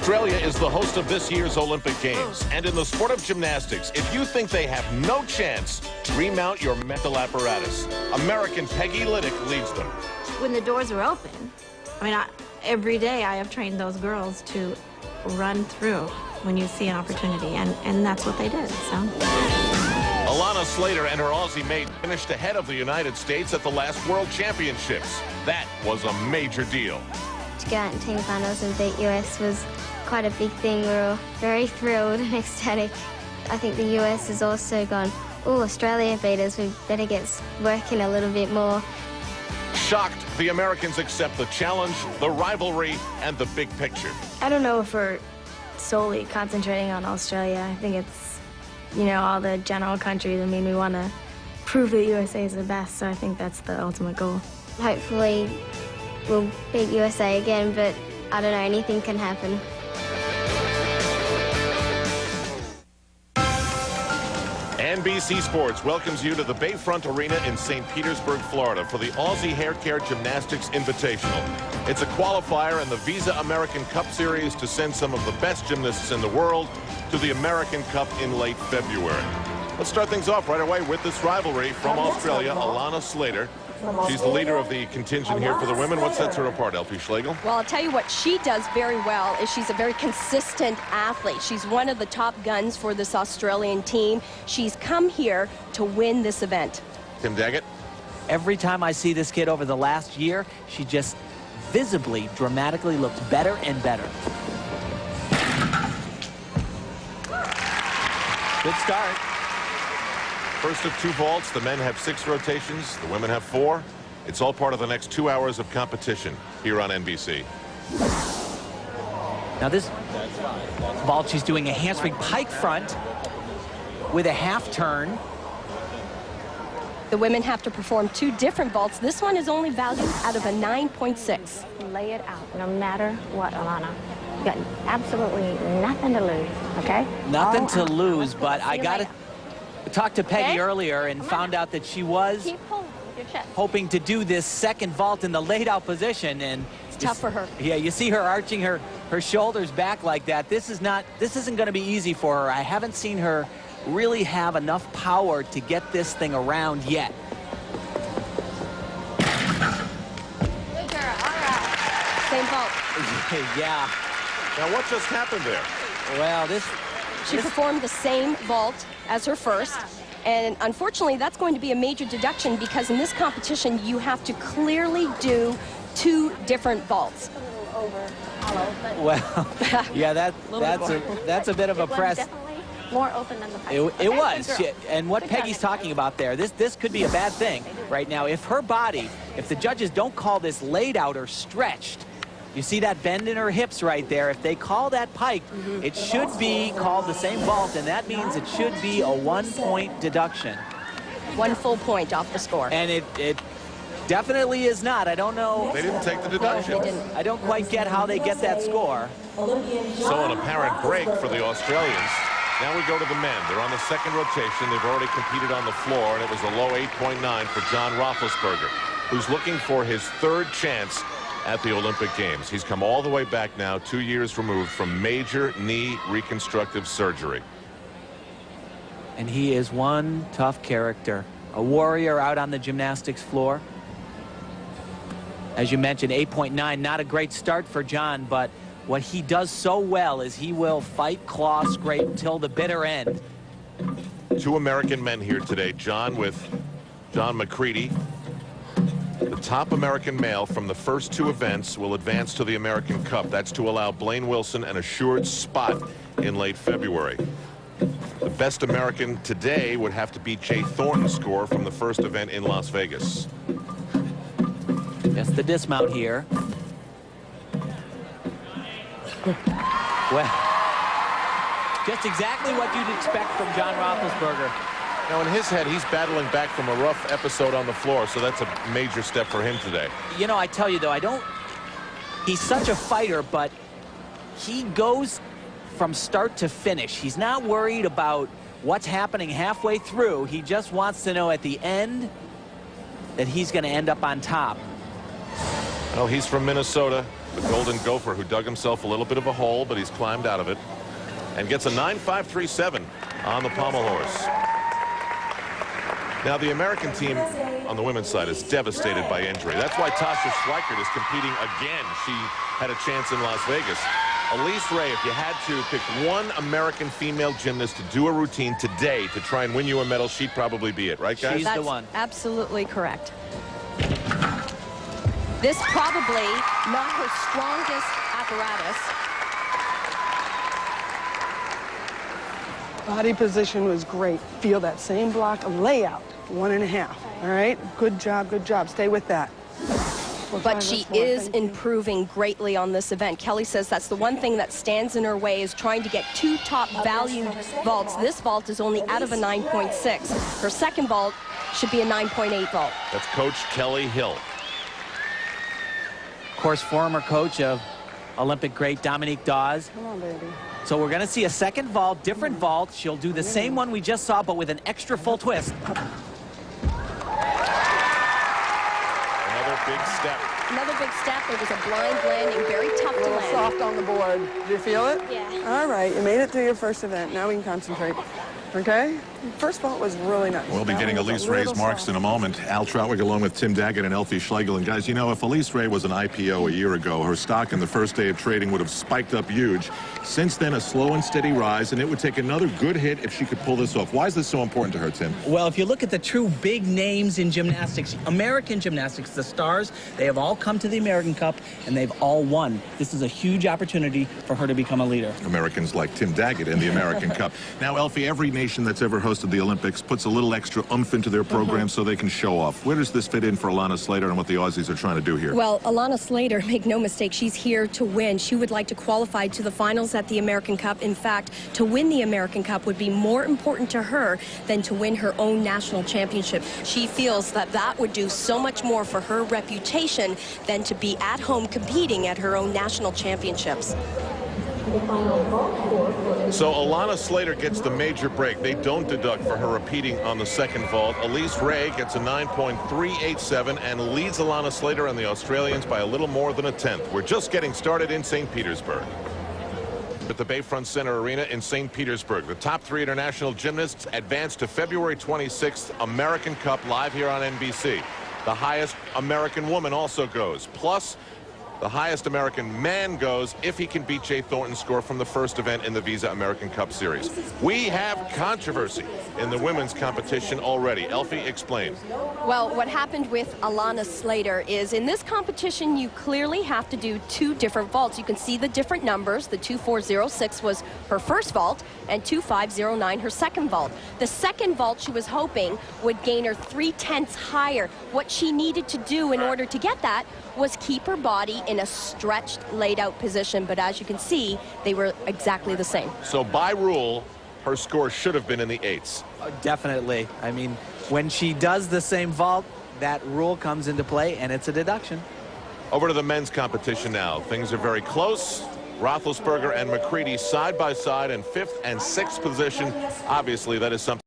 Australia is the host of this year's Olympic Games. And in the sport of gymnastics, if you think they have no chance, remount your mental apparatus. American Peggy Liddick leads them. When the doors are open, every day I have trained those girls to run through when you see an opportunity, and that's what they did, so. Alana Slater and her Aussie mate finished ahead of the United States at the last World Championships. That was a major deal. To go out in team finals and beat US was quite a big thing. We were very thrilled and ecstatic. I think the US has also gone, oh, Australia beat us, we better get working a little bit more. Shocked, the Americans accept the challenge, the rivalry, and the big picture. I don't know if we're solely concentrating on Australia. I think it's, all the general countries. We want to prove that USA is the best, so I think that's the ultimate goal. Hopefully we'll beat USA again, but I don't know, anything can happen. NBC Sports welcomes you to the Bayfront Arena in St. Petersburg, Florida for the Aussie Haircare Gymnastics Invitational. It's a qualifier in the Visa American Cup Series to send some of the best gymnasts in the world to the American Cup in late February. Let's start things off right away with this rivalry from Australia, Alana Slater. She's the leader of the contingent here for the women. What sets her apart, Elfie Schlegel? Well, I'll tell you what she does very well is she's a very consistent athlete. She's one of the top guns for this Australian team. She's come here to win this event. Tim Daggett? Every time I see this kid over the last year, she just visibly, dramatically looks better and better. Good start. First of 2 vaults, the men have 6 rotations, the women have 4. It's all part of the next 2 hours of competition here on NBC. Now this vault, she's doing a handspring pike front with a half turn. The women have to perform 2 different vaults. This one is only valued out of a 9.6. Lay it out, no matter what, Alana. You got absolutely nothing to lose, okay? Nothing to lose, but I got to talk to Peggy earlier and found out that she was hoping to do this second vault in the laid out position, and it's tough for her. Yeah, you see her arching her shoulders back like that. This isn't going to be easy for her. I haven't seen her really have enough power to get this thing around yet. Good girl, all right. Same vault. Yeah. Now what just happened there? Well, She performed the same vault as her first, and unfortunately that's going to be a major deduction because in this competition you have to clearly do 2 different vaults. Well, yeah, that's a bit of a press. More open than the pipe. It was, and what Peggy's talking about there, this could be a bad thing right now. If her body, if the judges don't call this laid out or stretched, you see that bend in her hips right there. If they call that pike, it should be called the same vault, and that means it should be a 1-point deduction. 1 full point off the score. And it definitely is not. I don't know. They didn't take the deduction. I don't quite get how they get that score. So an apparent break for the Australians. Now we go to the men. They're on the second rotation. They've already competed on the floor, and it was a low 8.9 for John Roethlisberger, who's looking for his 3rd chance at the Olympic Games. He's come all the way back now, 2 years removed from major knee reconstructive surgery. And he is one tough character, a warrior out on the gymnastics floor. As you mentioned, 8.9, not a great start for John, but what he does so well is he will fight, claw, scrape until the bitter end. 2 American men here today. John McCready. The top American male from the first 2 events will advance to the American Cup. That's to allow Blaine Wilson an assured spot in late February. The best American today would have to beat Jay Thornton's score from the first event in Las Vegas. That's the dismount here. Well, just exactly what you'd expect from John Roethlisberger. Now, in his head, he's battling back from a rough episode on the floor, so that's a major step for him today. I tell you, though, he's such a fighter, but he goes from start to finish. He's not worried about what's happening halfway through. He just wants to know at the end that he's going to end up on top. Well, he's from Minnesota. the Golden Gopher, who dug himself a little bit of a hole, but he's climbed out of it and gets a 9.537 on the pommel horse. Now, the American team on the women's side is devastated by injury. That's why Tasha Schweikert is competing again. She had a chance in Las Vegas. Elise Ray, if you had to pick one American female gymnast to do a routine today to try and win you a medal, she'd probably be it, right, guys? That's the one. Absolutely correct. This probably not her strongest apparatus. Body position was great. Feel that same block, a layout, 1.5. All right, good job, good job. Stay with that. But she is improving greatly on this event. Kelly says that's the one thing that stands in her way, is trying to get 2 top valued vaults. This vault is only out of a 9.6. Her second vault should be a 9.8 vault. That's Coach Kelly Hill. Of course, former coach of Olympic great Dominique Dawes. Come on, baby. So we're going to see a second vault, different vault. She'll do the same one we just saw, but with an extra full twist. Another big step. Another big step. It was a blind landing, very tough A to little land. soft on the board. Did you feel it? Yeah. All right, you made it through your first event. Now we can concentrate. Okay? First vault was really nice. We'll be That getting one was Elise a Ray's little marks soft. in a moment. Al Trautwig along with Tim Daggett and Elfie Schlegel. And guys, you know, if Elise Ray was an IPO a year ago, her stock in the first day of trading would have spiked up huge. Since then, a slow and steady rise, and it would take another good hit if she could pull this off. Why is this so important to her, Tim? Well, if you look at the true big names in gymnastics, American gymnastics, the stars, they have all come to the American Cup, and they've all won. This is a huge opportunity for her to become a leader. Americans like Tim Daggett in the American Cup. Now, Elfie, every nation that's ever hosted the Olympics puts a little extra oomph into their program so they can show off. Where does this fit in for Alana Slater and what the Aussies are trying to do here? Well, Alana Slater, make no mistake, she's here to win. She would like to qualify to the finals at the American Cup. In fact, to win the American Cup would be more important to her than to win her own national championship. She feels that that would do so much more for her reputation than to be at home competing at her own national championships. So Alana Slater gets the major break. They don't deduct for her repeating on the second vault. Elise Ray gets a 9.387 and leads Alana Slater and the Australians by a little more than a tenth. We're just getting started in St. Petersburg. At the Bayfront Center Arena in St. Petersburg, the top 3 international gymnasts advance to February 26th American Cup live here on NBC. The highest American woman also goes. Plus, the highest American man goes if he can beat Jay Thornton's score from the first event in the Visa American Cup Series. We have controversy in the women's competition already. Elfie, explain. Well, what happened with Alana Slater is in this competition, you clearly have to do 2 different vaults. You can see the different numbers. The 2406 was her first vault and 2509 her second vault. The second vault she was hoping would gain her 3/10 higher. What she needed to do in order to get that was keep her body in a stretched, laid out position. But as you can see, they were exactly the same. So by rule, her score should have been in the 8s. Definitely. I mean, when she does the same vault, that rule comes into play, and it's a deduction. Over to the men's competition now. Things are very close. Roethlisberger and McCready side by side in 5th and 6th position. Obviously, that is something